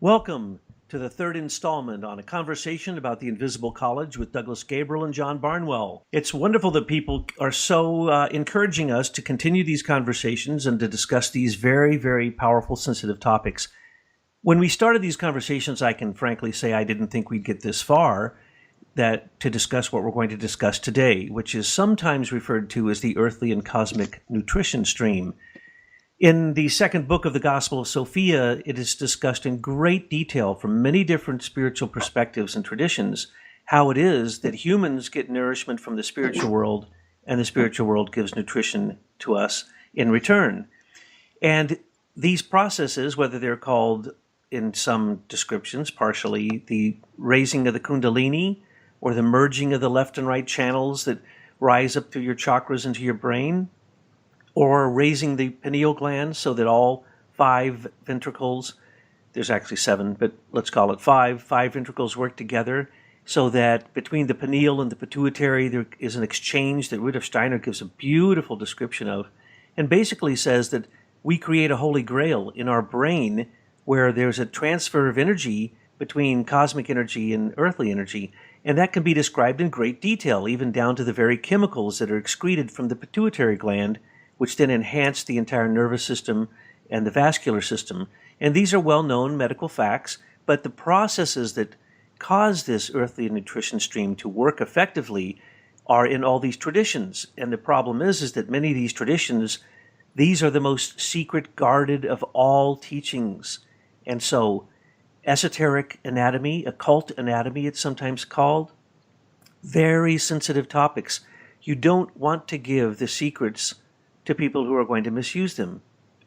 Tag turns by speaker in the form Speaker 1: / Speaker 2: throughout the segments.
Speaker 1: Welcome to the third installment on a conversation about the Invisible College with Douglas Gabriel and John Barnwell. It's wonderful that people are so encouraging us to continue these conversations and to discuss these very, very powerful, sensitive topics. When we started these conversations, I can frankly say I didn't think we'd get this far, that to discuss what we're going to discuss today, which is sometimes referred to as the earthly and cosmic nutrition stream. In the second book of the Gospel of Sophia, it is discussed in great detail from many different spiritual perspectives and traditions how it is that humans get nourishment from the spiritual world and the spiritual world gives nutrition to us in return. And these processes, whether they're called in some descriptions partially the raising of the kundalini or the merging of the left and right channels that rise up through your chakras into your brain, or raising the pineal gland so that all five ventricles, there's actually seven, but let's call it five ventricles work together so that between the pineal and the pituitary there is an exchange that Rudolf Steiner gives a beautiful description of, and basically says that we create a holy grail in our brain where there's a transfer of energy between cosmic energy and earthly energy, and that can be described in great detail, even down to the very chemicals that are excreted from the pituitary gland, which then enhance the entire nervous system and the vascular system. And these are well-known medical facts, but the processes that cause this earthly nutrition stream to work effectively are in all these traditions. And the problem is that many of these traditions, these are the most secret, guarded of all teachings. And so esoteric anatomy, occult anatomy it's sometimes called, very sensitive topics. You don't want to give the secrets to people who are going to misuse them.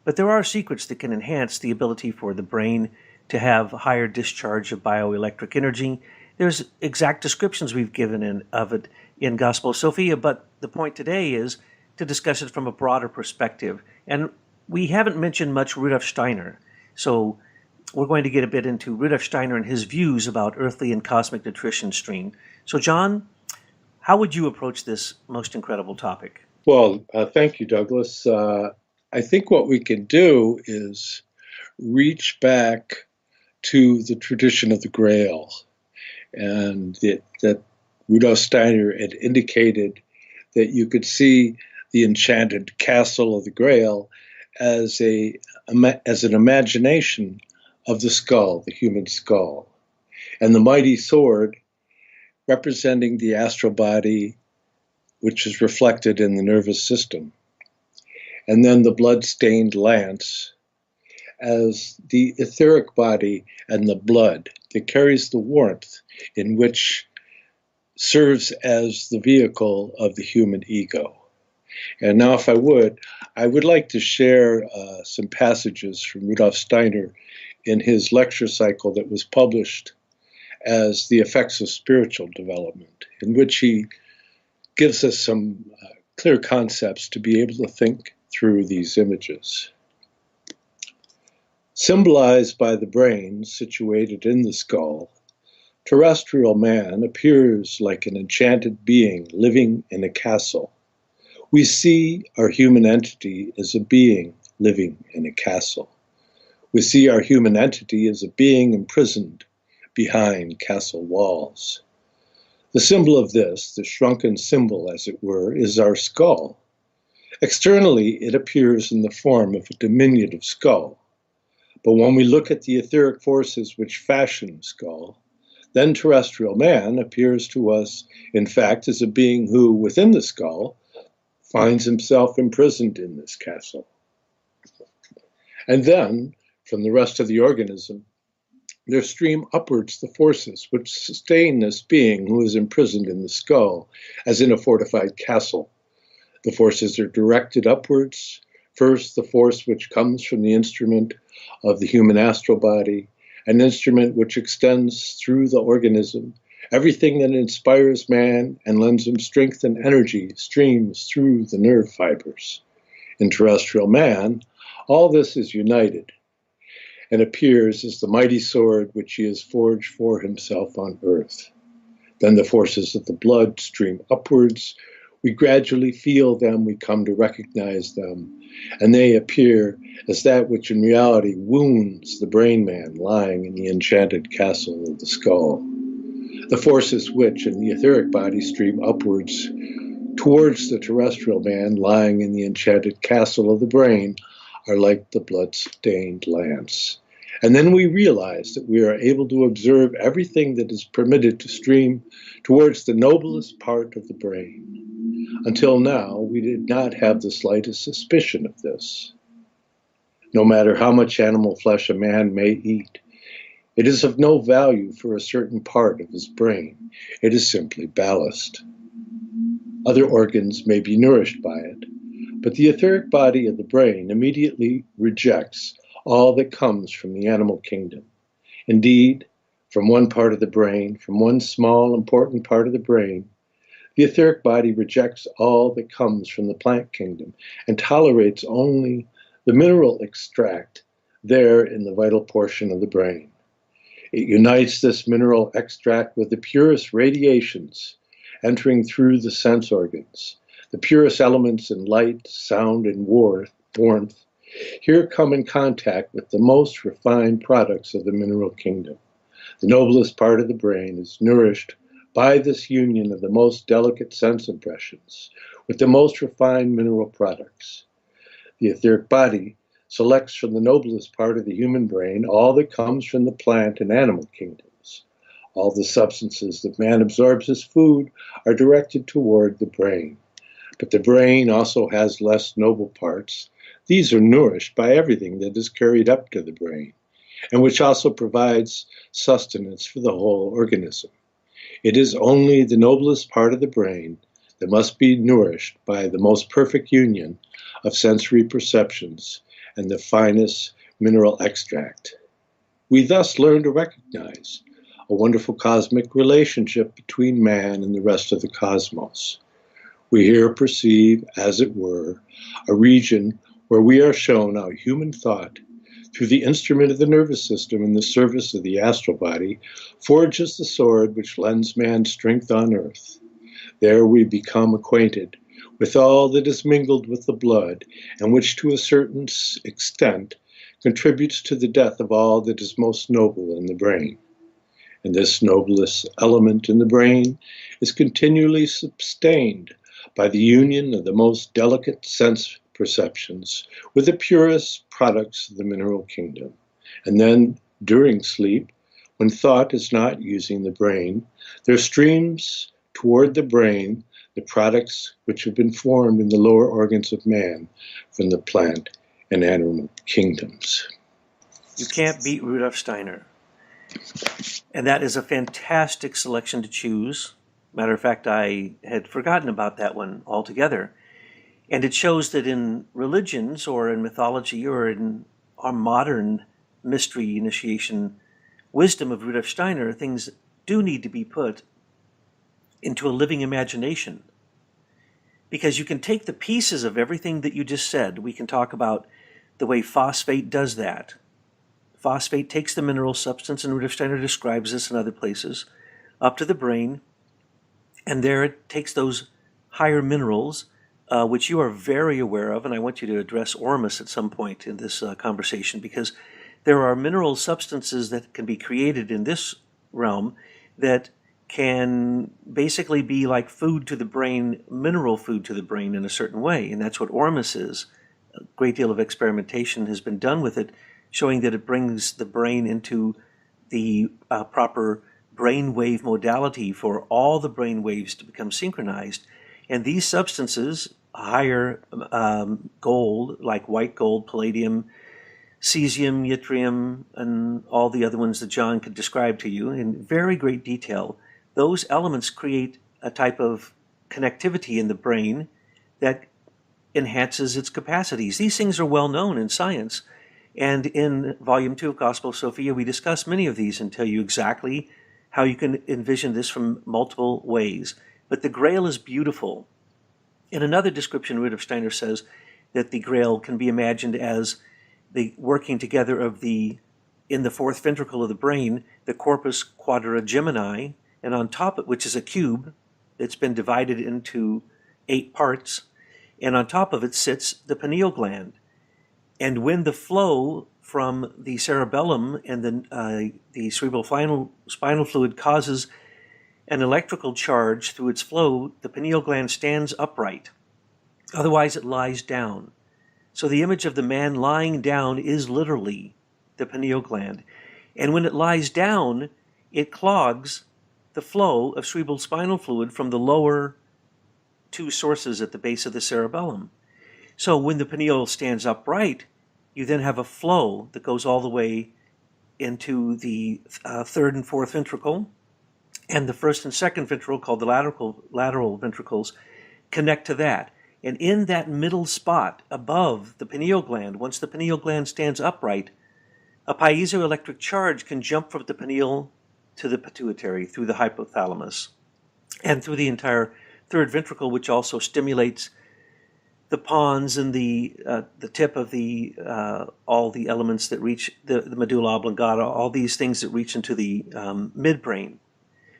Speaker 1: But there are secrets that can enhance the ability for the brain to have higher discharge of bioelectric energy. There's exact descriptions we've given of it in Gospel of Sophia, but the point today is to discuss it from a broader perspective. And we haven't mentioned much Rudolf Steiner, so we're going to get a bit into Rudolf Steiner and his views about earthly and cosmic nutrition stream. So John, how would you approach this most incredible topic?
Speaker 2: Well, thank you, Douglas. I think what we can do is reach back to the tradition of the Grail, and that Rudolf Steiner had indicated that you could see the enchanted castle of the Grail as an imagination of the skull, the human skull, and the mighty sword representing the astral body, which is reflected in the nervous system, and then the blood-stained lance as the etheric body and the blood that carries the warmth in which serves as the vehicle of the human ego. And now, if I would like to share some passages from Rudolf Steiner in his lecture cycle that was published as The Effects of Spiritual Development, in which he gives us some clear concepts to be able to think through these images. Symbolized by the brain situated in the skull, terrestrial man appears like an enchanted being living in a castle. We see our human entity as a being living in a castle. We see our human entity as a being imprisoned behind castle walls. The symbol of this, the shrunken symbol as it were, is our skull. Externally, it appears in the form of a diminutive skull. But when we look at the etheric forces which fashion the skull, then terrestrial man appears to us, in fact, as a being who, within the skull, finds himself imprisoned in this castle. And then, from the rest of the organism, there stream upwards the forces which sustain this being who is imprisoned in the skull, as in a fortified castle. The forces are directed upwards. First, the force which comes from the instrument of the human astral body, an instrument which extends through the organism. Everything that inspires man and lends him strength and energy streams through the nerve fibers. In terrestrial man, all this is united and appears as the mighty sword which he has forged for himself on earth. Then the forces of the blood stream upwards. We gradually feel them, we come to recognize them and they appear as that which in reality wounds the brain man lying in the enchanted castle of the skull. The forces which in the etheric body stream upwards towards the terrestrial man lying in the enchanted castle of the brain are like the blood-stained lance. And then we realize that we are able to observe everything that is permitted to stream towards the noblest part of the brain. Until now, we did not have the slightest suspicion of this. No matter how much animal flesh a man may eat, it is of no value for a certain part of his brain. It is simply ballast. Other organs may be nourished by it, but the etheric body of the brain immediately rejects all that comes from the animal kingdom. Indeed, from one part of the brain, from one small important part of the brain, the etheric body rejects all that comes from the plant kingdom and tolerates only the mineral extract there in the vital portion of the brain. It unites this mineral extract with the purest radiations entering through the sense organs, the purest elements in light, sound, and warmth. Here come in contact with the most refined products of the mineral kingdom. The noblest part of the brain is nourished by this union of the most delicate sense impressions with the most refined mineral products. The etheric body selects from the noblest part of the human brain all that comes from the plant and animal kingdoms. All the substances that man absorbs as food are directed toward the brain. But the brain also has less noble parts. These are nourished by everything that is carried up to the brain, and which also provides sustenance for the whole organism. It is only the noblest part of the brain that must be nourished by the most perfect union of sensory perceptions and the finest mineral extract. We thus learn to recognize a wonderful cosmic relationship between man and the rest of the cosmos. We here perceive, as it were, a region where we are shown how human thought, through the instrument of the nervous system in the service of the astral body, forges the sword which lends man strength on earth. There we become acquainted with all that is mingled with the blood, and which to a certain extent contributes to the death of all that is most noble in the brain. And this noblest element in the brain is continually sustained by the union of the most delicate sense perceptions with the purest products of the mineral kingdom. And then, during sleep, when thought is not using the brain, there streams toward the brain the products which have been formed in the lower organs of man from the plant and animal kingdoms.
Speaker 1: You can't beat Rudolf Steiner. And that is a fantastic selection to choose. Matter of fact, I had forgotten about that one altogether. And it shows that in religions or in mythology or in our modern mystery initiation wisdom of Rudolf Steiner, things do need to be put into a living imagination. Because you can take the pieces of everything that you just said. We can talk about the way phosphate does that. Phosphate takes the mineral substance, and Rudolf Steiner describes this in other places, up to the brain, and there it takes those higher minerals, which you are very aware of, and I want you to address Ormus at some point in this conversation, because there are mineral substances that can be created in this realm that can basically be like food to the brain, mineral food to the brain in a certain way, and that's what Ormus is. A great deal of experimentation has been done with it, showing that it brings the brain into the proper brainwave modality for all the brain waves to become synchronized. And these substances, higher gold, like white gold, palladium, cesium, yttrium, and all the other ones that John could describe to you in very great detail, those elements create a type of connectivity in the brain that enhances its capacities. These things are well known in science. And in Volume 2 of Gospel of Sophia, we discuss many of these and tell you exactly how you can envision this from multiple ways. But the Grail is beautiful. In another description, Rudolf Steiner says that the Grail can be imagined as the working together of in the fourth ventricle of the brain, the corpus quadragemini, and on top of which is a cube that's been divided into 8 parts. and on top of it sits the pineal gland. And when the flow from the cerebellum and the cerebral spinal fluid causes an electrical charge through its flow, the pineal gland stands upright. Otherwise, it lies down. So the image of the man lying down is literally the pineal gland. And when it lies down, it clogs the flow of cerebral spinal fluid from the lower two sources at the base of the cerebellum. So when the pineal stands upright, you then have a flow that goes all the way into the third and fourth ventricle, and the first and second ventricle, called the lateral ventricles, connect to that. And in that middle spot above the pineal gland, once the pineal gland stands upright, a piezoelectric charge can jump from the pineal to the pituitary through the hypothalamus and through the entire third ventricle, which also stimulates the pons and the tip of all the elements that reach the medulla oblongata, all these things that reach into the midbrain.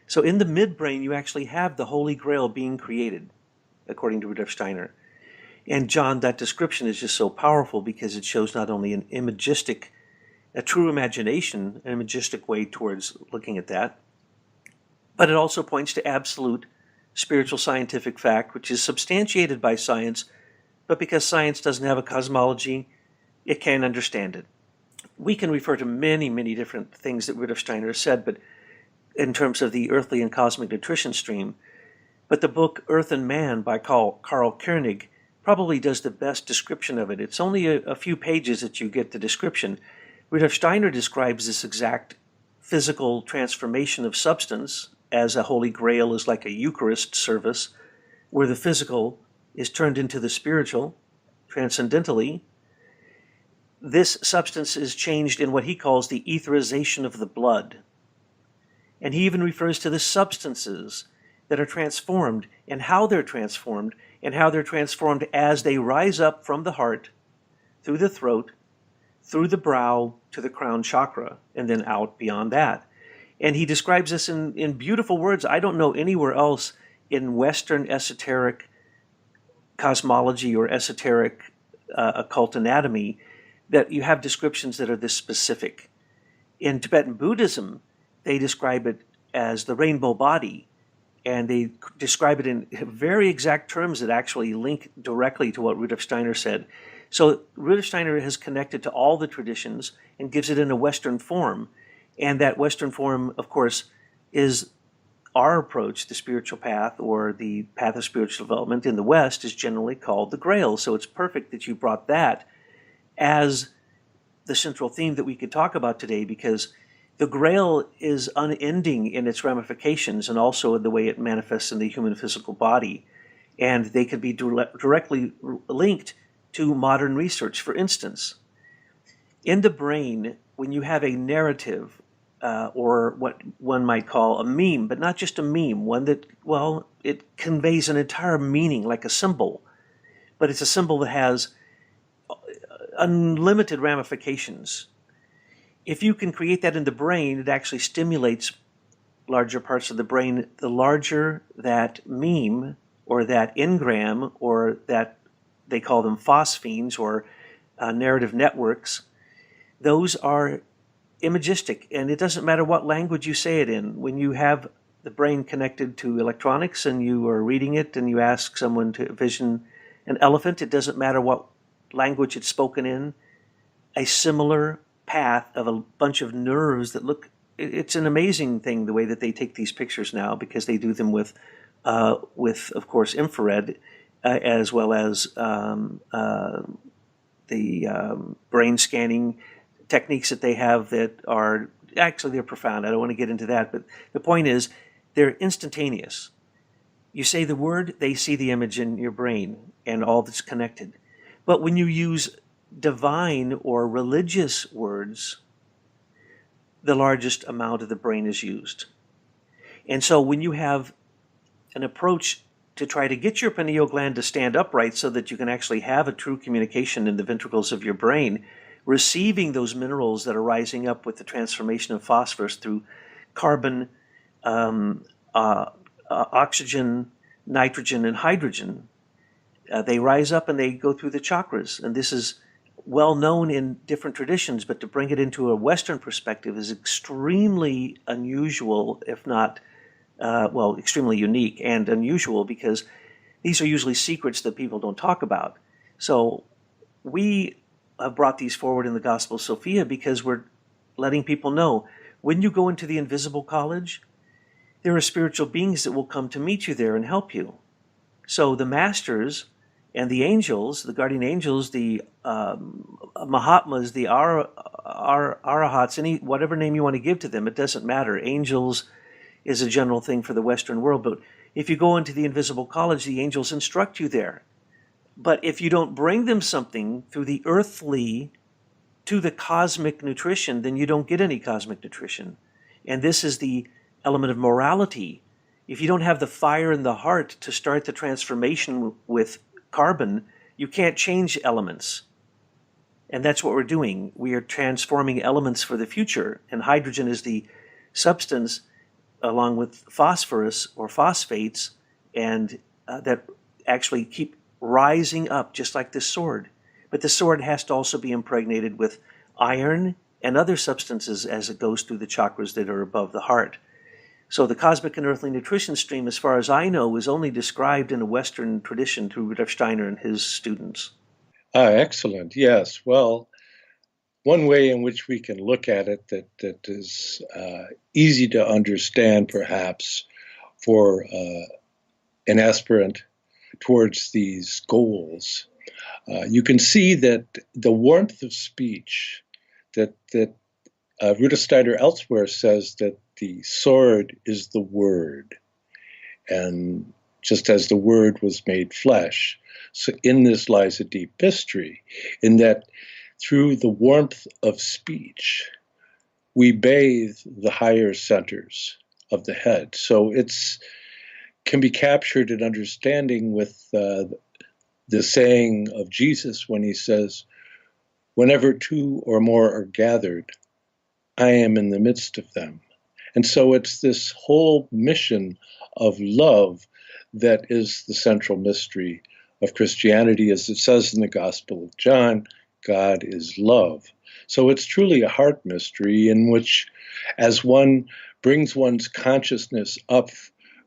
Speaker 1: So in the midbrain, you actually have the Holy Grail being created, according to Rudolf Steiner. And John, that description is just so powerful because it shows not only a true imagination, an imagistic way towards looking at that, but it also points to absolute spiritual scientific fact, which is substantiated by science, but because science doesn't have a cosmology, it can't understand it. We can refer to many, many different things that Rudolf Steiner said, but in terms of the earthly and cosmic nutrition stream. But the book Earth and Man by Karl Koenig probably does the best description of it. It's only a few pages that you get the description. Rudolf Steiner describes this exact physical transformation of substance as a Holy Grail is like a Eucharist service, where the physical is turned into the spiritual, transcendentally. This substance is changed in what he calls the etherization of the blood. And he even refers to the substances that are transformed and how they're transformed as they rise up from the heart, through the throat, through the brow to the crown chakra, and then out beyond that. And he describes this in beautiful words. I don't know anywhere else in Western esoteric cosmology or esoteric occult anatomy that you have descriptions that are this specific. In Tibetan Buddhism, they describe it as the rainbow body, and they describe it in very exact terms that actually link directly to what Rudolf Steiner said. So Rudolf Steiner has connected to all the traditions and gives it in a Western form, and that Western form, of course, is our approach, the spiritual path or the path of spiritual development in the West, is generally called the Grail. So it's perfect that you brought that as the central theme that we could talk about today, because the Grail is unending in its ramifications and also in the way it manifests in the human physical body. And they could be directly linked to modern research. For instance, in the brain, when you have a narrative, or what one might call a meme, but not just a meme, one that, well, it conveys an entire meaning like a symbol, but it's a symbol that has unlimited ramifications. If you can create that in the brain, it actually stimulates larger parts of the brain. The larger that meme or that engram or that, they call them phosphenes or narrative networks, those are imagistic, and it doesn't matter what language you say it in. When you have the brain connected to electronics and you are reading it and you ask someone to vision an elephant, it doesn't matter what language it's spoken in, a similar path of a bunch of nerves that look, it's an amazing thing the way that they take these pictures now, because they do them with of course, infrared, as well as the brain scanning techniques that they have that are, actually they're profound. I don't want to get into that, but the point is they're instantaneous. You say the word, they see the image in your brain and all that's connected. But when you use divine or religious words, the largest amount of the brain is used. And so when you have an approach to try to get your pineal gland to stand upright so that you can actually have a true communication in the ventricles of your brain, receiving those minerals that are rising up with the transformation of phosphorus through carbon, oxygen, nitrogen, and hydrogen, They rise up and they go through the chakras. And this is well known in different traditions, but to bring it into a Western perspective is extremely unusual, if not, extremely unique and unusual, because these are usually secrets that people don't talk about. So we have brought these forward in the Gospel of Sophia because we're letting people know, when you go into the invisible college, there are spiritual beings that will come to meet you there and help you. So the masters and the angels, the guardian angels, the Mahatmas, the Arahats, whatever name you want to give to them, it doesn't matter. Angels is a general thing for the Western world, but if you go into the invisible college, the angels instruct you there. But if you don't bring them something through the earthly to the cosmic nutrition, then you don't get any cosmic nutrition. And this is the element of morality. If you don't have the fire in the heart to start the transformation with carbon, you can't change elements. And that's what we're doing. We are transforming elements for the future. And hydrogen is the substance, along with phosphorus or phosphates, and that actually keep rising up, just like this sword. But the sword has to also be impregnated with iron and other substances as it goes through the chakras that are above the heart. So the cosmic and earthly nutrition stream, as far as I know, is only described in a Western tradition through Rudolf Steiner and his students.
Speaker 2: Excellent. Yes. Well, one way in which we can look at it that is easy to understand, perhaps, for an aspirant towards these goals, you can see that the warmth of speech that Rudolf Steiner elsewhere says that the sword is the word, and just as the word was made flesh, so in this lies a deep mystery, in that through the warmth of speech, we bathe the higher centers of the head. So it's can be captured in understanding with the saying of Jesus when he says, "Whenever two or more are gathered, I am in the midst of them." And so it's this whole mission of love that is the central mystery of Christianity. As it says in the Gospel of John, God is love. So it's truly a heart mystery in which, as one brings one's consciousness up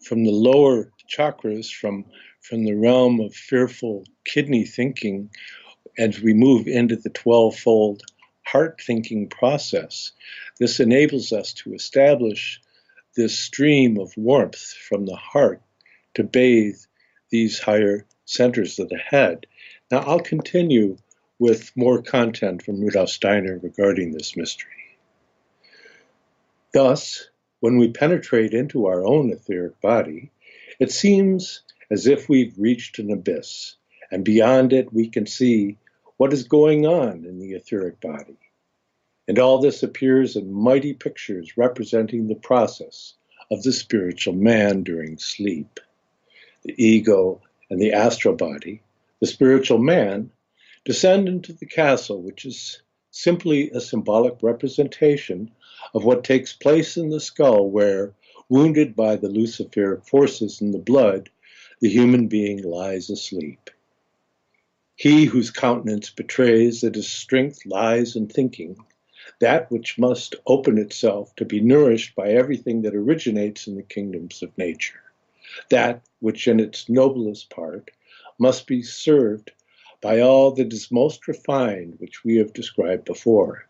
Speaker 2: from the lower chakras, from the realm of fearful kidney thinking, as we move into the 12-fold heart thinking process, this enables us to establish this stream of warmth from the heart to bathe these higher centers of the head. Now, I'll continue with more content from Rudolf Steiner regarding this mystery. Thus, when we penetrate into our own etheric body, it seems as if we've reached an abyss, and beyond it we can see what is going on in the etheric body. And all this appears in mighty pictures representing the process of the spiritual man during sleep. The ego and the astral body, the spiritual man, descend into the castle, which is simply a symbolic representation of what takes place in the skull where, wounded by the luciferic forces in the blood, the human being lies asleep. He whose countenance betrays that his strength lies in thinking, that which must open itself to be nourished by everything that originates in the kingdoms of nature, that which in its noblest part must be served by all that is most refined, which we have described before.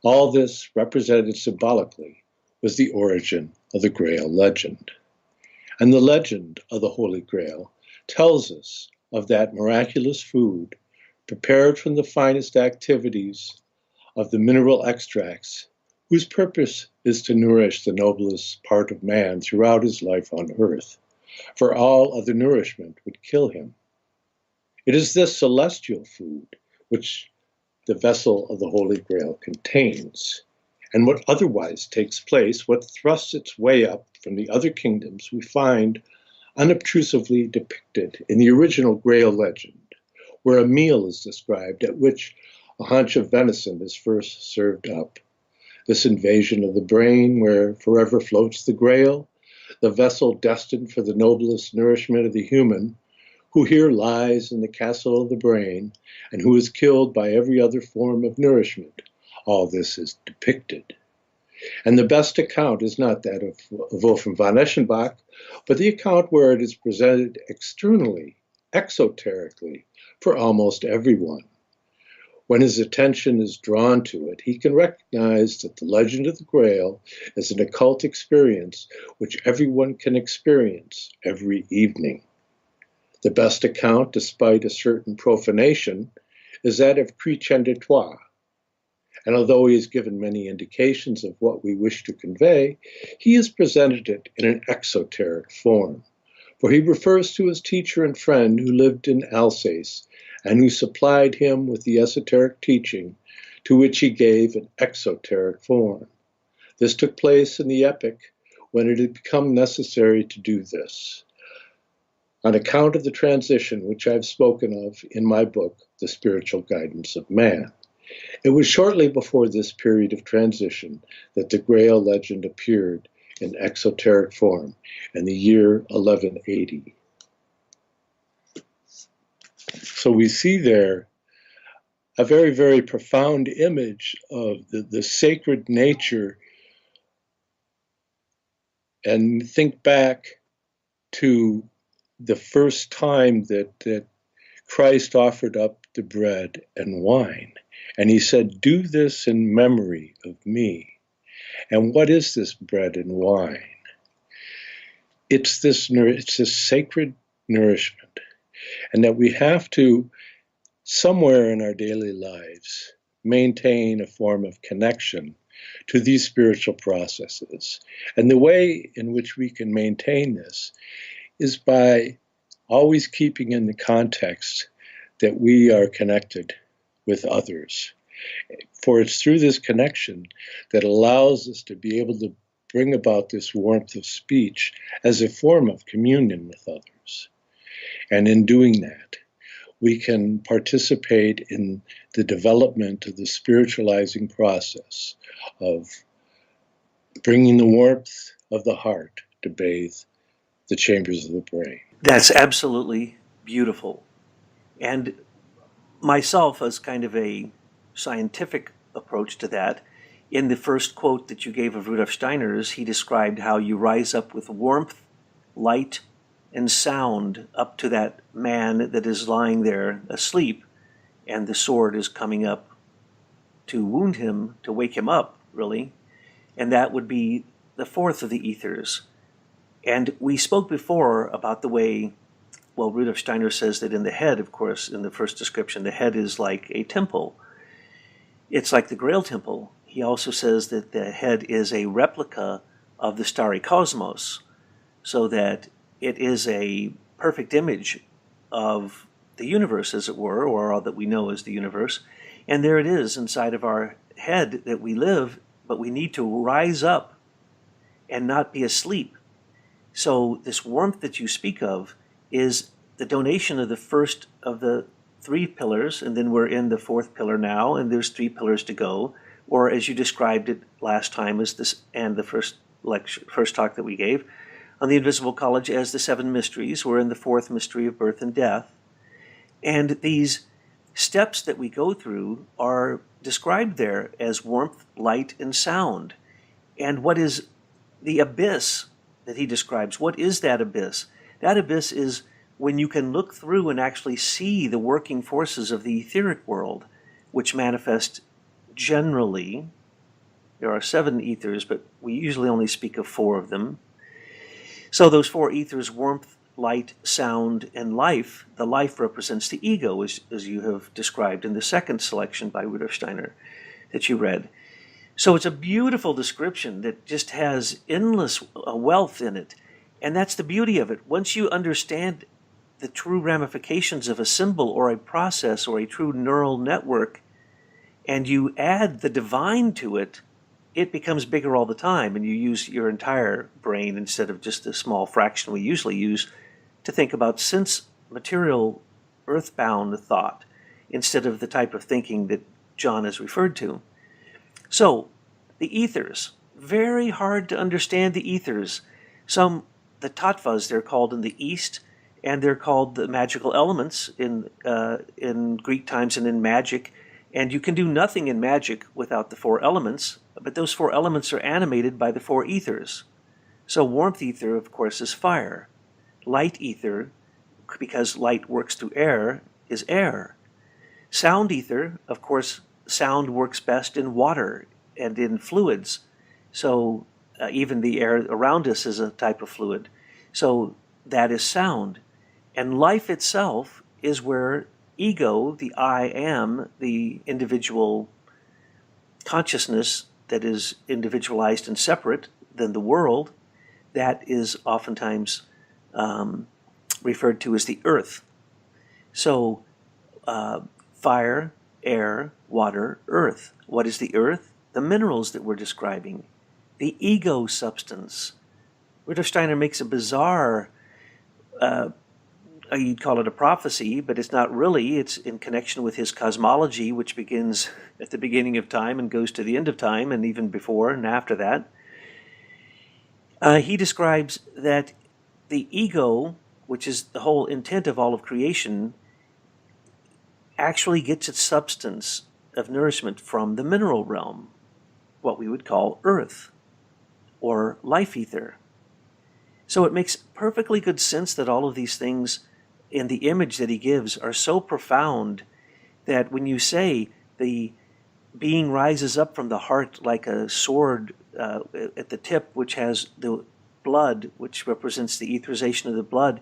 Speaker 2: All this, represented symbolically, was the origin of the Grail legend. And the legend of the Holy Grail tells us of that miraculous food prepared from the finest activities of the mineral extracts, whose purpose is to nourish the noblest part of man throughout his life on earth, for all other nourishment would kill him. It is this celestial food which the vessel of the Holy Grail contains, and what otherwise takes place, what thrusts its way up from the other kingdoms, we find unobtrusively depicted in the original Grail legend, where a meal is described at which a haunch of venison is first served up. This invasion of the brain, where forever floats the Grail, the vessel destined for the noblest nourishment of the human, who here lies in the castle of the brain, and who is killed by every other form of nourishment. All this is depicted. And the best account is not that of Wolfram von Eschenbach, but the account where it is presented externally, exoterically, for almost everyone. When his attention is drawn to it, he can recognize that the legend of the Grail is an occult experience which everyone can experience every evening. The best account, despite a certain profanation, is that of Chrétien de Troyes. And although he has given many indications of what we wish to convey, he has presented it in an exoteric form. For he refers to his teacher and friend who lived in Alsace and who supplied him with the esoteric teaching to which he gave an exoteric form. This took place in the epoch when it had become necessary to do this. On account of the transition which I've spoken of in my book, The Spiritual Guidance of Man. It was shortly before this period of transition that the Grail legend appeared in exoteric form in the year 1180. So we see there a very, very profound image of the sacred nature, and think back to the first time that Christ offered up the bread and wine. And he said, "Do this in memory of me." And what is this bread and wine? It's this sacred nourishment. And that we have to, somewhere in our daily lives, maintain a form of connection to these spiritual processes. And the way in which we can maintain this is by always keeping in the context that we are connected with others. For it's through this connection that allows us to be able to bring about this warmth of speech as a form of communion with others. And in doing that, we can participate in the development of the spiritualizing process of bringing the warmth of the heart to bathe the chambers of the brain.
Speaker 1: That's absolutely beautiful. And myself, as kind of a scientific approach to that, in the first quote that you gave of Rudolf Steiner's, he described how you rise up with warmth, light, and sound up to that man that is lying there asleep, and the sword is coming up to wound him, to wake him up, really. And that would be the fourth of the ethers. And we spoke before about the way, well, Rudolf Steiner says that in the head, of course, in the first description, the head is like a temple. It's like the Grail temple. He also says that the head is a replica of the starry cosmos, so that it is a perfect image of the universe, as it were, or all that we know as the universe. And there it is inside of our head that we live, but we need to rise up and not be asleep. So this warmth that you speak of is the donation of the first of the three pillars, and then we're in the fourth pillar now, and there's three pillars to go, or as you described it last time, as this, and the first talk that we gave on the Invisible College, as the seven mysteries. We're in the fourth mystery of birth and death. And these steps that we go through are described there as warmth, light, and sound. And what is the abyss that he describes? What is that abyss? That abyss is when you can look through and actually see the working forces of the etheric world, which manifest generally. There are seven ethers, but we usually only speak of four of them. So those four ethers, warmth, light, sound, and life, the life represents the ego, as you have described in the second selection by Rudolf Steiner that you read. So it's a beautiful description that just has endless wealth in it. And that's the beauty of it. Once you understand the true ramifications of a symbol or a process or a true neural network, and you add the divine to it, it becomes bigger all the time, and you use your entire brain instead of just the small fraction we usually use to think about sense material earthbound thought instead of the type of thinking that John has referred to. So the ethers, very hard to understand the ethers. The tattvas, they're called in the East, and they're called the magical elements in Greek times and in magic. And you can do nothing in magic without the four elements, but those four elements are animated by the four ethers. So warmth ether, of course, is fire. Light ether, because light works through air, is air. Sound ether, of course, sound works best in water and in fluids. So even the air around us is a type of fluid. So that is sound. And life itself is where ego, the I am, the individual consciousness that is individualized and separate than the world, that is oftentimes referred to as the earth. So fire, air, water, earth. What is the earth? The minerals that we're describing. The ego substance. Rudolf Steiner makes a bizarre, you'd call it a prophecy, but it's not really. It's in connection with his cosmology, which begins at the beginning of time and goes to the end of time, and even before and after that. He describes that the ego, which is the whole intent of all of creation, actually gets its substance of nourishment from the mineral realm, what we would call earth or life ether. So it makes perfectly good sense that all of these things in the image that he gives are so profound that when you say the being rises up from the heart like a sword at the tip, which has the blood, which represents the etherization of the blood,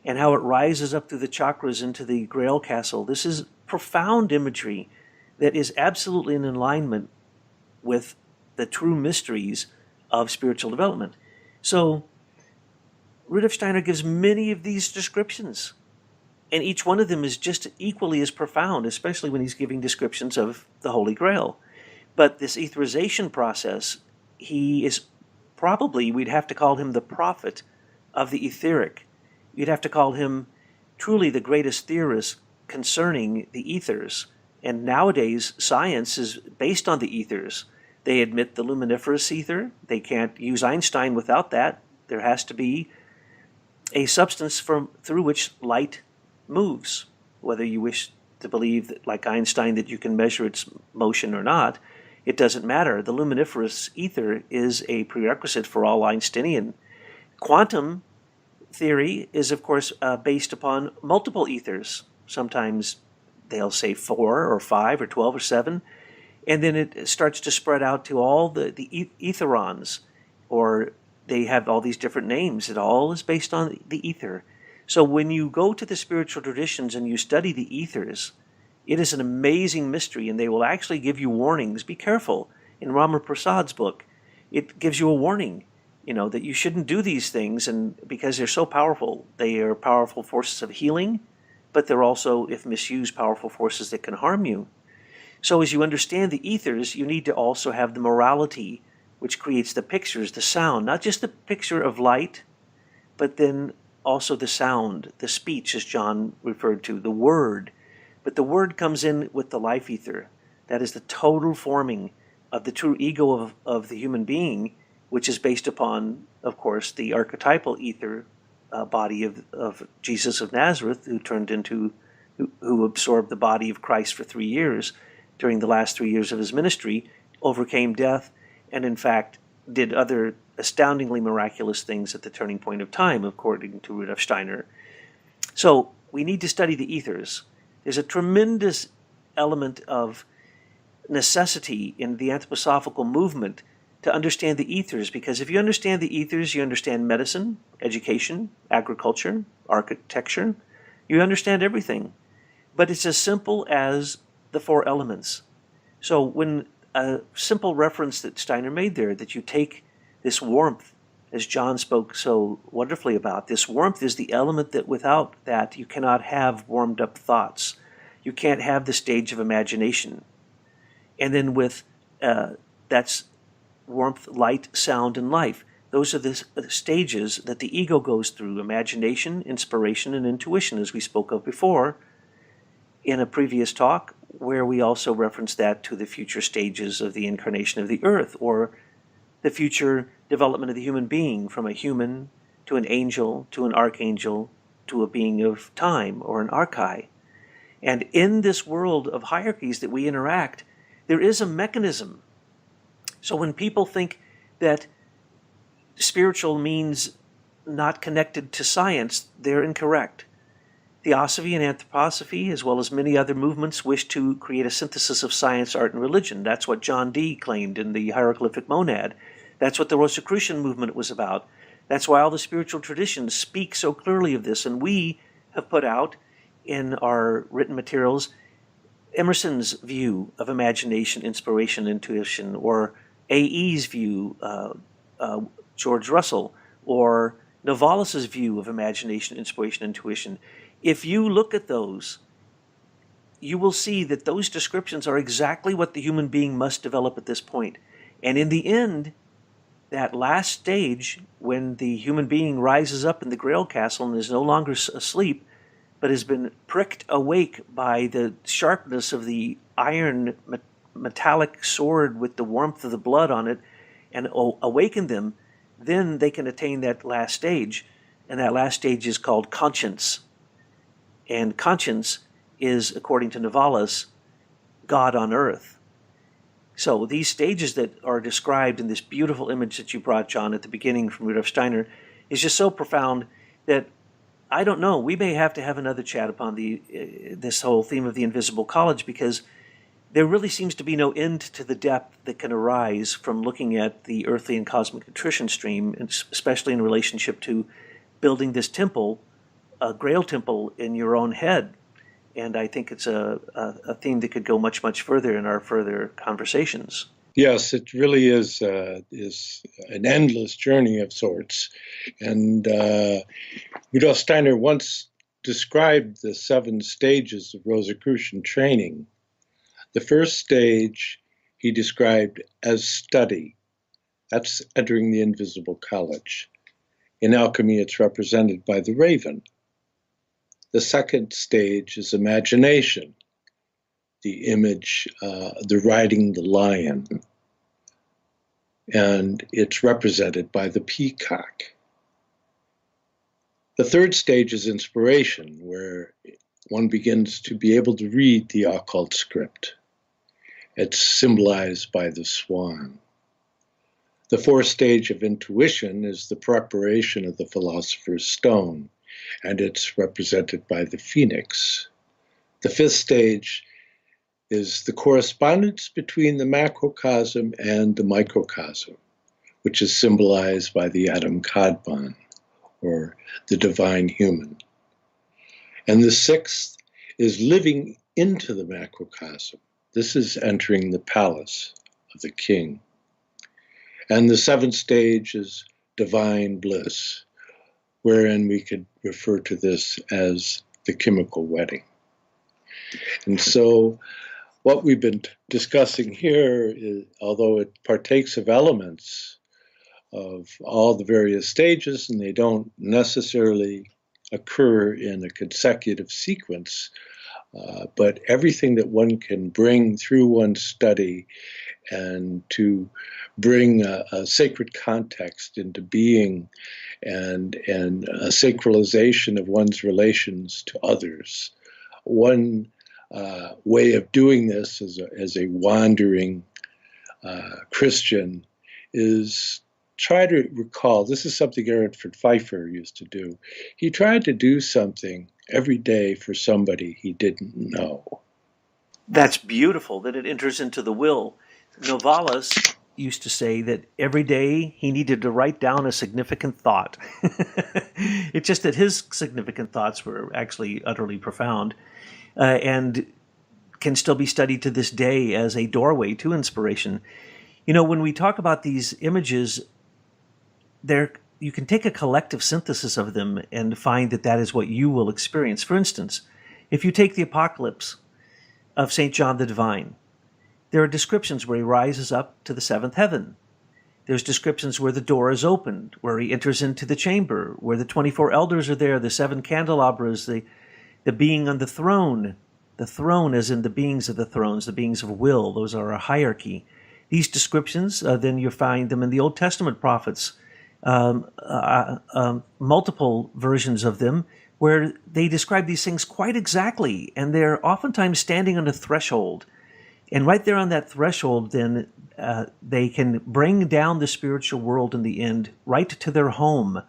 Speaker 1: and how it rises up through the chakras into the Grail Castle, this is profound imagery that is absolutely in alignment with the true mysteries of spiritual development. So Rudolf Steiner gives many of these descriptions, and each one of them is just equally as profound, especially when he's giving descriptions of the Holy Grail. But this etherization process, he is probably, we'd have to call him the prophet of the etheric. You'd have to call him truly the greatest theorist concerning the ethers. And nowadays, science is based on the ethers. They admit the luminiferous ether. They can't use Einstein without that. There has to be a substance through which light moves, whether you wish to believe that, like Einstein, that you can measure its motion or not. It doesn't matter. The luminiferous ether is a prerequisite for all Einsteinian. Quantum theory is, of course, based upon multiple ethers. Sometimes they'll say 4 or 5 or 12 or 7, and then it starts to spread out to all the etherons, or they have all these different names. It all is based on the ether. So when you go to the spiritual traditions and you study the ethers, it is an amazing mystery, and they will actually give you warnings. Be careful. In Rama Prasad's book, it gives you a warning, that you shouldn't do these things, and because they're so powerful. They are powerful forces of healing, but they're also, if misused, powerful forces that can harm you. So as you understand the ethers, you need to also have the morality, which creates the pictures, the sound, not just the picture of light, but then also the sound, the speech, as John referred to, the word. But the word comes in with the life ether. That is the total forming of the true ego of the human being, which is based upon, of course, the archetypal ether body of Jesus of Nazareth, who absorbed the body of Christ for 3 years during the last 3 years of his ministry, overcame death, and in fact did other astoundingly miraculous things at the turning point of time, according to Rudolf Steiner. So we need to study the ethers. There's a tremendous element of necessity in the anthroposophical movement to understand the ethers, because if you understand the ethers, you understand medicine, education, agriculture, architecture. You understand everything. But it's as simple as the 4 elements. So when a simple reference that Steiner made there, that you take this warmth, as John spoke so wonderfully about, this warmth is the element that without that you cannot have warmed up thoughts. You can't have the stage of imagination. And then with, that's warmth, light, sound, and life. Those are the stages that the ego goes through: imagination, inspiration, and intuition, as we spoke of before in a previous talk, where we also referenced that to the future stages of the incarnation of the earth, or the future development of the human being, from a human to an angel to an archangel to a being of time or an archai. And in this world of hierarchies that we interact, there is a mechanism. So when people think that spiritual means not connected to science, they're incorrect. Theosophy and anthroposophy, as well as many other movements, wish to create a synthesis of science, art, and religion. That's what John Dee claimed in the Hieroglyphic Monad. That's what the Rosicrucian movement was about. That's why all the spiritual traditions speak so clearly of this. And we have put out in our written materials Emerson's view of imagination, inspiration, intuition, or A.E.'s view, George Russell, or Novalis' view of imagination, inspiration, intuition. If you look at those, you will see that those descriptions are exactly what the human being must develop at this point. And in the end, that last stage, when the human being rises up in the Grail Castle and is no longer asleep, but has been pricked awake by the sharpness of the iron metallic sword with the warmth of the blood on it, and awaken them, then they can attain that last stage. And that last stage is called conscience. And conscience is, according to Novalis, God on earth. So these stages that are described in this beautiful image that you brought, John, at the beginning from Rudolf Steiner, is just so profound that I don't know. We may have to have another chat upon this whole theme of the invisible college, because there really seems to be no end to the depth that can arise from looking at the earthly and cosmic nutrition stream, especially in relationship to building this temple, a Grail temple in your own head. And I think it's a theme that could go much, much further in our further conversations.
Speaker 2: Yes, it really is an endless journey of sorts. And Rudolf Steiner once described the 7 stages of Rosicrucian training. The first stage he described as study. That's entering the invisible college. In alchemy, it's represented by the raven. The second stage is imagination, the image, the riding the lion. And it's represented by the peacock. The third stage is inspiration, where one begins to be able to read the occult script. It's symbolized by the swan. The fourth stage of intuition is the preparation of the philosopher's stone, and it's represented by the phoenix. The fifth stage is the correspondence between the macrocosm and the microcosm, which is symbolized by the Adam Kadmon, or the divine human. And the sixth is living into the macrocosm. This is entering the palace of the king. And the seventh stage is divine bliss, wherein we could refer to this as the chemical wedding. And so what we've been discussing here is, although it partakes of elements of all the various stages, and they don't necessarily occur in a consecutive sequence, but everything that one can bring through one's study and to bring a sacred context into being and a sacralization of one's relations to others. One way of doing this as a wandering Christian is try to recall, this is something Ernford Pfeiffer used to do. He tried to do something every day for somebody he didn't know.
Speaker 1: That's beautiful that it enters into the will. Novalis used to say that every day he needed to write down a significant thought. It's just that his significant thoughts were actually utterly profound and can still be studied to this day as a doorway to inspiration. You know, when we talk about these images, you can take a collective synthesis of them and find that that is what you will experience. For instance, if you take the Apocalypse of St. John the Divine, there are descriptions where he rises up to the seventh heaven. There's descriptions where the door is opened, where he enters into the chamber, where the 24 elders are there, the 7 candelabras, the being on the throne as in the beings of the thrones, the beings of will, those are a hierarchy. These descriptions, then you find them in the Old Testament prophets, multiple versions of them where they describe these things quite exactly, and they're oftentimes standing on a threshold. And right there on that threshold, then they can bring down the spiritual world in the end right to their home.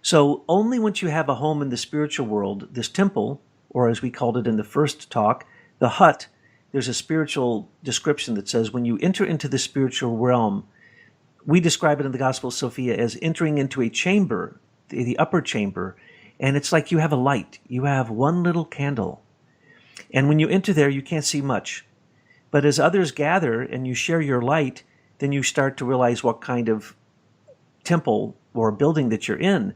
Speaker 1: So only once you have a home in the spiritual world, this temple, or as we called it in the first talk, the hut, there's a spiritual description that says when you enter into the spiritual realm, we describe it in the Gospel of Sophia as entering into a chamber, the upper chamber, and it's like you have a light. You have one little candle. And when you enter there, you can't see much. But as others gather and you share your light, then you start to realize what kind of temple or building that you're in.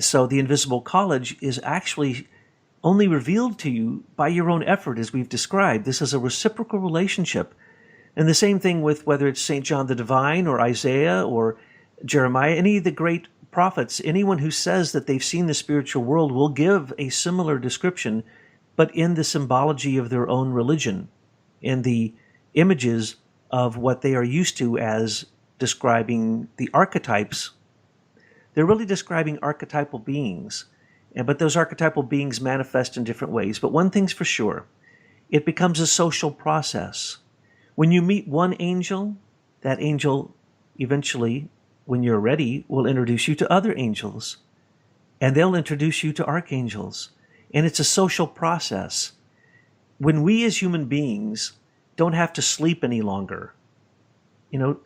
Speaker 1: So the invisible college is actually only revealed to you by your own effort, as we've described. This is a reciprocal relationship. And the same thing with whether it's St. John the Divine or Isaiah or Jeremiah, any of the great prophets, anyone who says that they've seen the spiritual world will give a similar description, but in the symbology of their own religion, in the images of what they are used to as describing the archetypes. They're really describing archetypal beings, but those archetypal beings manifest in different ways. But one thing's for sure, it becomes a social process. When you meet one angel, that angel eventually, when you're ready, will introduce you to other angels, and they'll introduce you to archangels. And it's a social process. When we as human beings don't have to sleep any longer,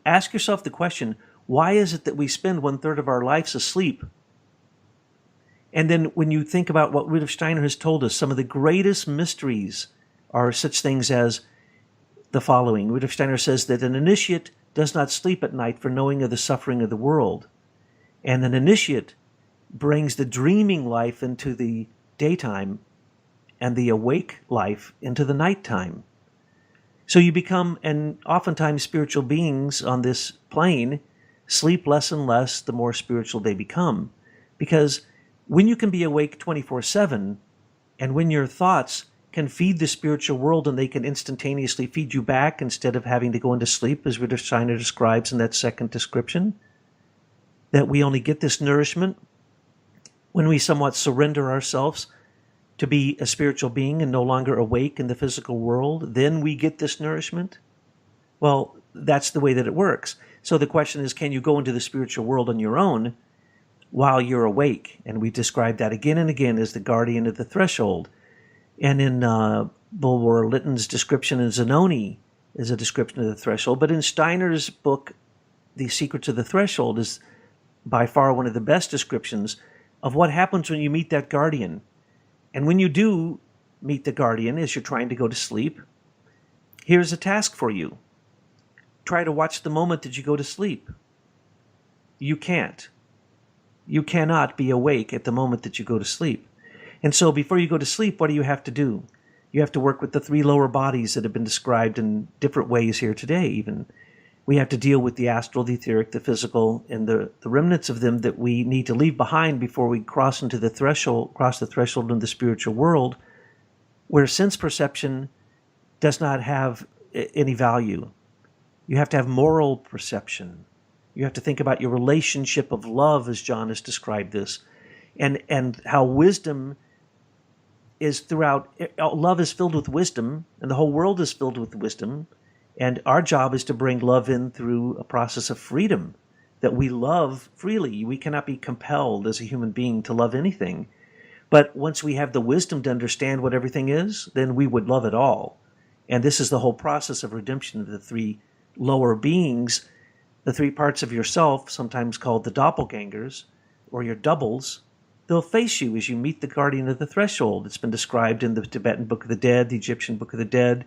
Speaker 1: ask yourself the question, why is it that we spend 1/3 of our lives asleep? And then when you think about what Rudolf Steiner has told us, some of the greatest mysteries are such things as the following. Rudolf Steiner says that an initiate does not sleep at night for knowing of the suffering of the world. And an initiate brings the dreaming life into the daytime and the awake life into the nighttime. So you become, and oftentimes spiritual beings on this plane sleep less and less the more spiritual they become. Because when you can be awake 24/7, and when your thoughts can feed the spiritual world and they can instantaneously feed you back instead of having to go into sleep, as Rudolf Steiner describes in that second description, that we only get this nourishment when we somewhat surrender ourselves to be a spiritual being and no longer awake in the physical world, then we get this nourishment. Well, that's the way that it works. So the question is, can you go into the spiritual world on your own while you're awake? And we describe that again and again as the guardian of the threshold. And in Bulwer Lytton's description in Zanoni is a description of the threshold. But in Steiner's book, The Secrets of the Threshold, is by far one of the best descriptions of what happens when you meet that guardian. And when you do meet the guardian as you're trying to go to sleep, here's a task for you. Try to watch the moment that you go to sleep. You can't. You cannot be awake at the moment that you go to sleep. And so before you go to sleep, what do you have to do? You have to work with the 3 lower bodies that have been described in different ways here today even. We have to deal with the astral, the etheric, the physical, and the remnants of them that we need to leave behind before we cross the threshold into the spiritual world, where sense perception does not have any value. You have to have moral perception. You have to think about your relationship of love, as John has described this, and how wisdom is throughout. Love is filled with wisdom, and the whole world is filled with wisdom. And our job is to bring love in through a process of freedom, that we love freely. We cannot be compelled as a human being to love anything. But once we have the wisdom to understand what everything is, then we would love it all. And this is the whole process of redemption of the 3 lower beings, the 3 parts of yourself, sometimes called the doppelgangers, or your doubles. They'll face you as you meet the guardian of the threshold. It's been described in the Tibetan Book of the Dead, the Egyptian Book of the Dead,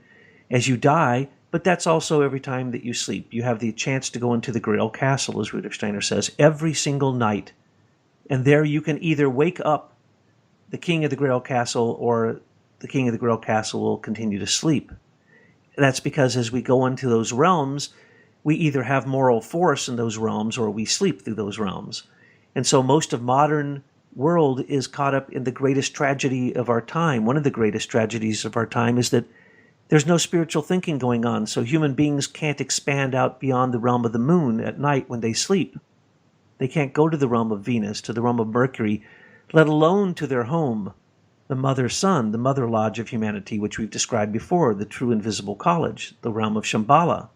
Speaker 1: as you die. But that's also every time that you sleep. You have the chance to go into the Grail Castle, as Rudolf Steiner says, every single night. And there you can either wake up the king of the Grail Castle, or the king of the Grail Castle will continue to sleep. That's because as we go into those realms, we either have moral force in those realms or we sleep through those realms. And so most of modern world is caught up in the greatest tragedy of our time. One of the greatest tragedies of our time is that there's no spiritual thinking going on, so human beings can't expand out beyond the realm of the moon at night when they sleep. They can't go to the realm of Venus, to the realm of Mercury, let alone to their home, the mother sun, the mother lodge of humanity, which we've described before, the true invisible college, the realm of Shambhala.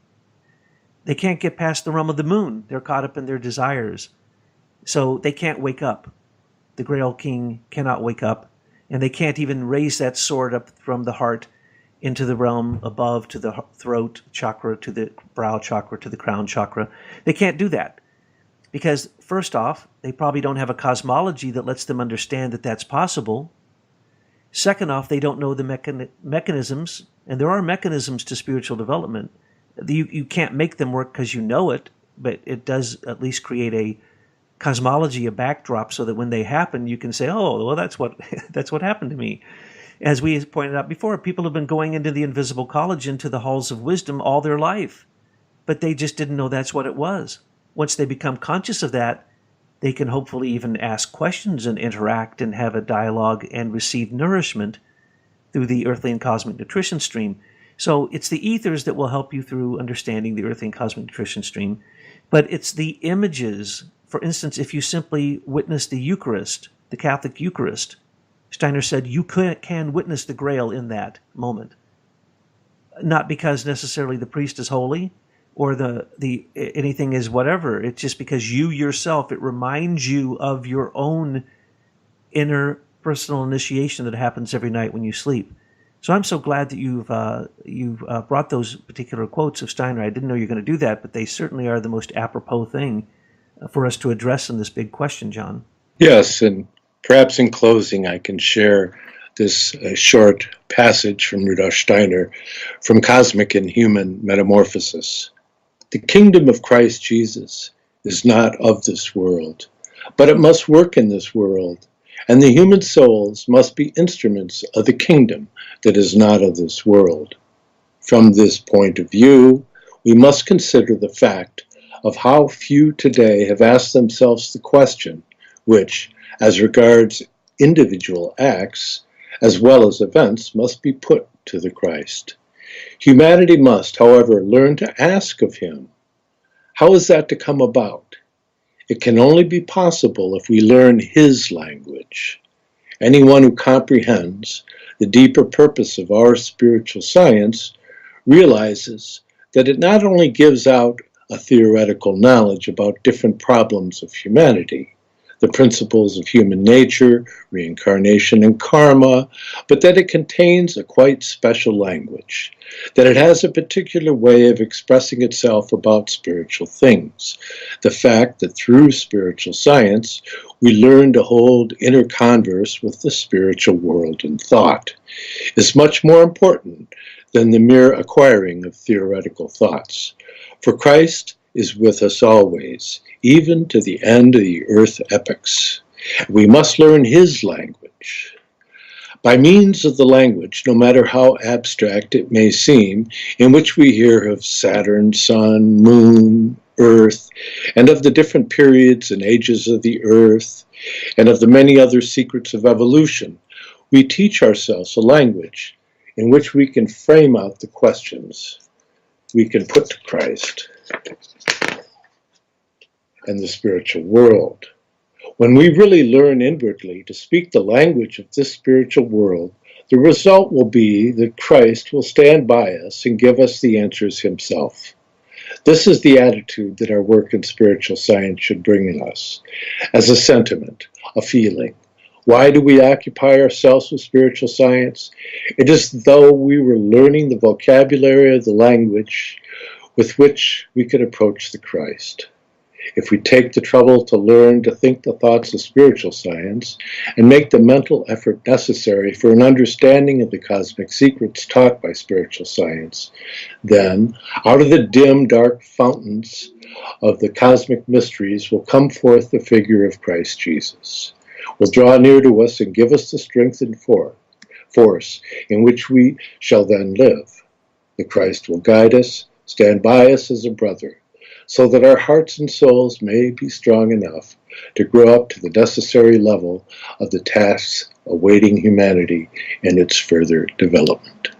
Speaker 1: They can't get past the realm of the moon. They're caught up in their desires. So they can't wake up. The Grail King cannot wake up, and they can't even raise that sword up from the heart into the realm above, to the throat chakra, to the brow chakra, to the crown chakra. They can't do that because, first off, they probably don't have a cosmology that lets them understand that that's possible. Second off, they don't know the mechanisms, and there are mechanisms to spiritual development. You can't make them work because you know it, but it does at least create a cosmology, a backdrop, so that when they happen, you can say, oh, well, that's what happened to me. As we pointed out before, people have been going into the invisible college, into the halls of wisdom all their life, but they just didn't know that's what it was. Once they become conscious of that, they can hopefully even ask questions and interact and have a dialogue and receive nourishment through the earthly and cosmic nutrition stream. So it's the ethers that will help you through understanding the earthly and cosmic nutrition stream, but it's the images. For instance, if you simply witness the Eucharist, the Catholic Eucharist, Steiner said you can witness the Grail in that moment. Not because necessarily the priest is holy or the anything is whatever. It's just because you yourself, it reminds you of your own inner personal initiation that happens every night when you sleep. So I'm so glad that you've brought those particular quotes of Steiner. I didn't know you were going to do that, but they certainly are the most apropos thing for us to address in this big question, John.
Speaker 2: Yes, and perhaps in closing, I can share this short passage from Rudolf Steiner from Cosmic and Human Metamorphosis. The kingdom of Christ Jesus is not of this world, but it must work in this world, and the human souls must be instruments of the kingdom that is not of this world. From this point of view, we must consider the fact of how few today have asked themselves the question, which, as regards individual acts as well as events, must be put to the Christ. Humanity must, however, learn to ask of him. How is that to come about? It can only be possible if we learn his language. Anyone who comprehends the deeper purpose of our spiritual science realizes that it not only gives out a theoretical knowledge about different problems of humanity, the principles of human nature, reincarnation, and karma, but that it contains a quite special language, that it has a particular way of expressing itself about spiritual things. The fact that through spiritual science, we learn to hold inner converse with the spiritual world and thought is much more important than the mere acquiring of theoretical thoughts. For Christ is with us always, even to the end of the earth epochs. We must learn his language. By means of the language, no matter how abstract it may seem, in which we hear of Saturn, Sun, Moon, Earth, and of the different periods and ages of the Earth, and of the many other secrets of evolution, we teach ourselves a language in which we can frame out the questions we can put to Christ and the spiritual world. When we really learn inwardly to speak the language of this spiritual world, the result will be that Christ will stand by us and give us the answers himself. This is the attitude that our work in spiritual science should bring in us, as a sentiment, a feeling. Why do we occupy ourselves with spiritual science? It is as though we were learning the vocabulary of the language with which we could approach the Christ. If we take the trouble to learn to think the thoughts of spiritual science and make the mental effort necessary for an understanding of the cosmic secrets taught by spiritual science, then out of the dim, dark fountains of the cosmic mysteries will come forth the figure of Christ Jesus, will draw near to us and give us the strength and force in which we shall then live. The Christ will guide us, stand by us as a brother, so that our hearts and souls may be strong enough to grow up to the necessary level of the tasks awaiting humanity in its further development.